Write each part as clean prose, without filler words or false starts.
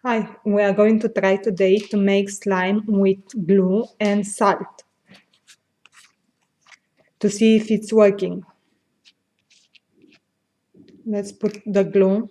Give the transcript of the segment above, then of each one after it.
Hi, we are going to try today to make slime with glue and salt to see if it's working. Let's put the glue.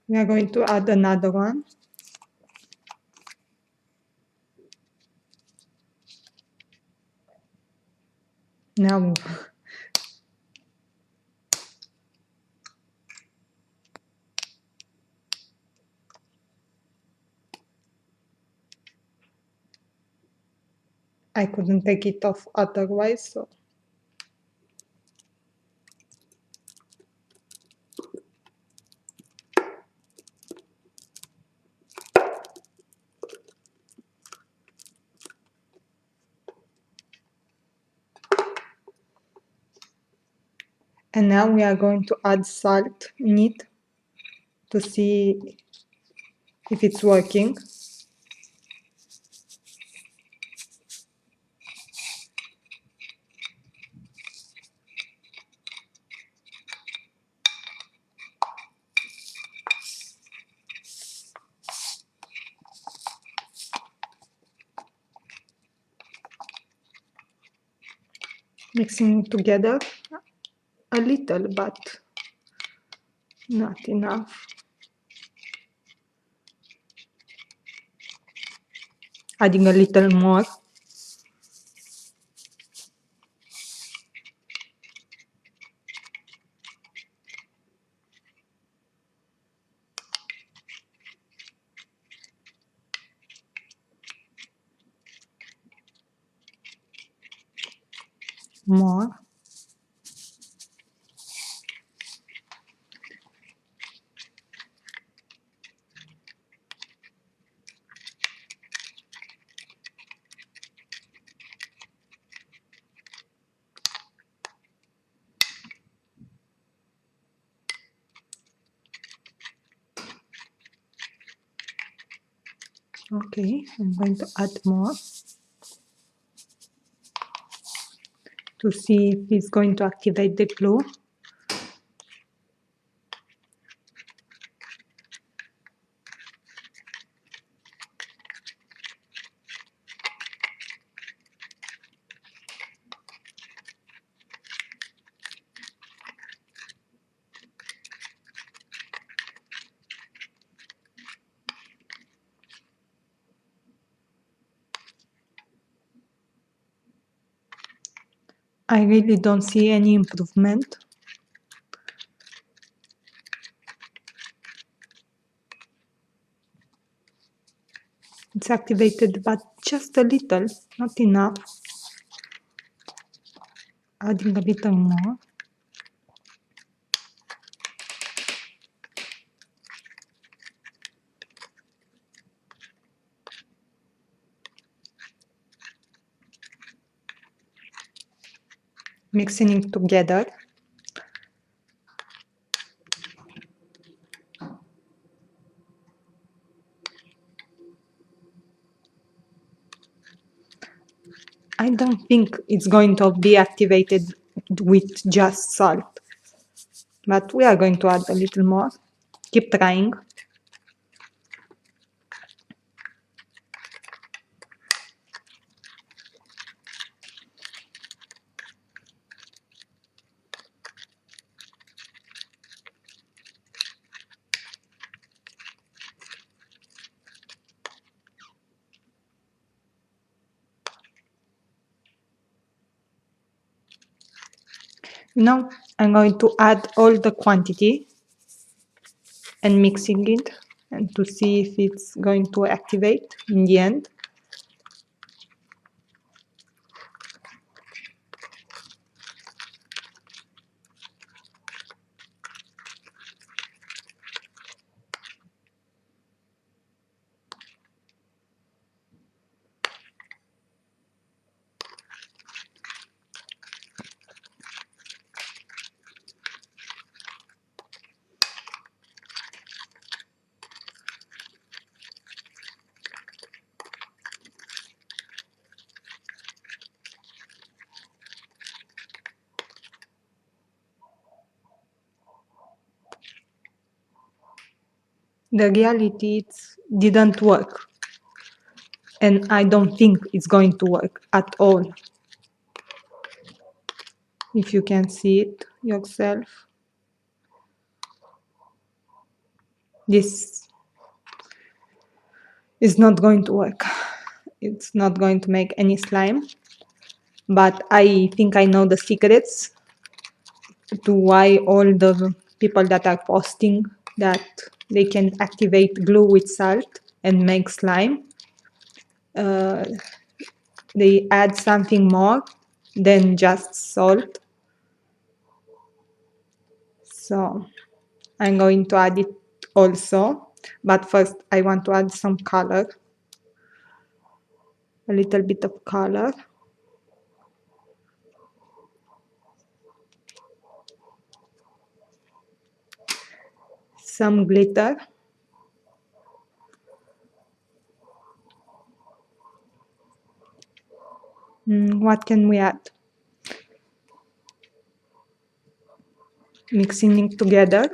We are going to add another one. Now, I couldn't take it off otherwise, so and now we are going to add salt in it to see if it's working. Mixing it together a little, but not enough. Adding a little more. More. Okay, I'm going to add more to see if it's going to activate the glue. I really don't see any improvement. It's activated, but just a little, not enough. Adding a little more. Mixing it together. I don't think it's going to be activated with just salt, but we are going to add a little more. Keep trying. Now I'm going to add all the quantity and mixing it and to see if it's going to activate in the end. The reality it didn't work, and I don't think it's going to work at all. If you can see it yourself, this is not going to work. It's not going to make any slime, but I think I know the secrets to why all the people that are posting that they can activate glue with salt and make slime, they add something more than just salt. So I'm going to add it also, but first I want to add some color, a little bit of color. Some glitter. What can we add? Mixing it together.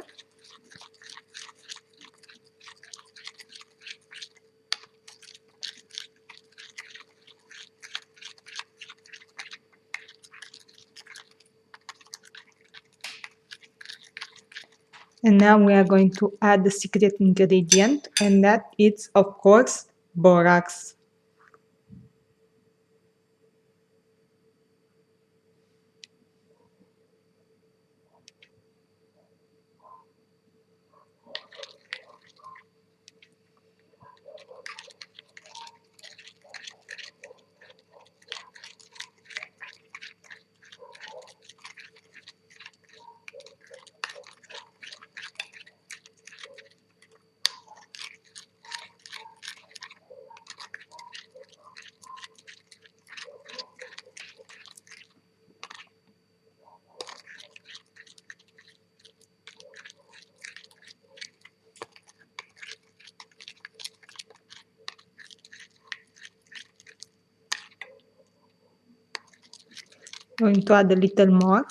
And now we are going to add the secret ingredient, and that is, of course, borax. Going to add a little more.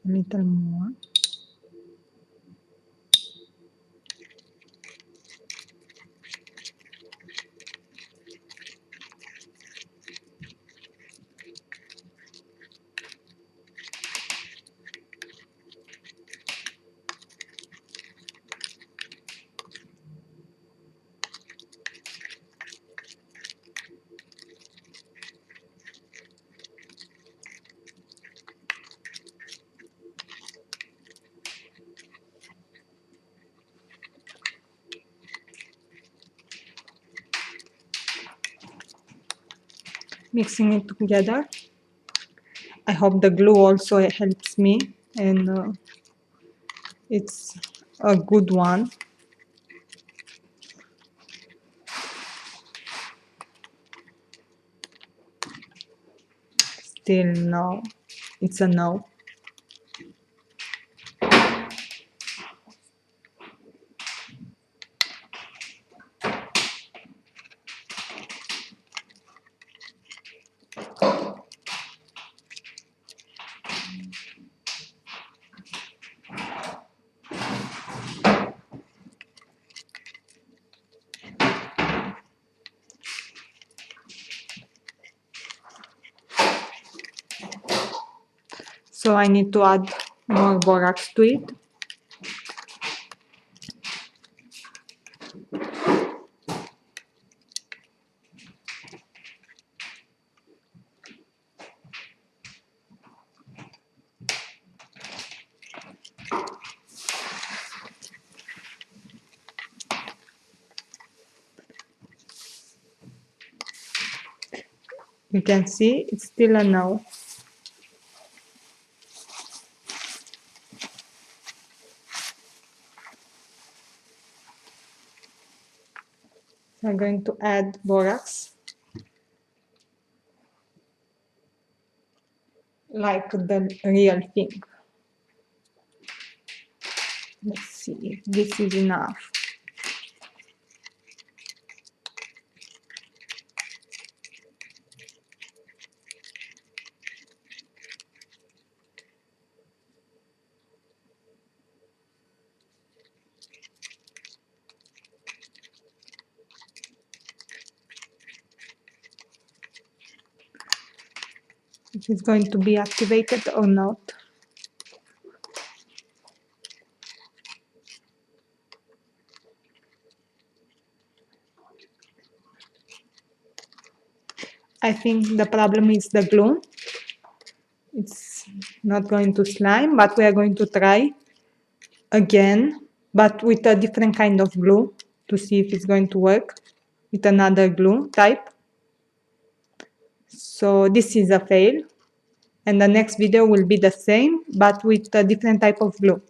A little more. Mixing it together. I hope the glue also helps me, and it's a good one. Still no, it's a no. So I need to add more borax to it. You can see it's still a no. I'm going to add borax, like the real thing. Let's see if this is enough. If it's going to be activated or not. I think the problem is the glue. It's not going to slime, but we are going to try again, but with a different kind of glue to see if it's going to work with another glue type. So this is a fail, and the next video will be the same, but with a different type of glue.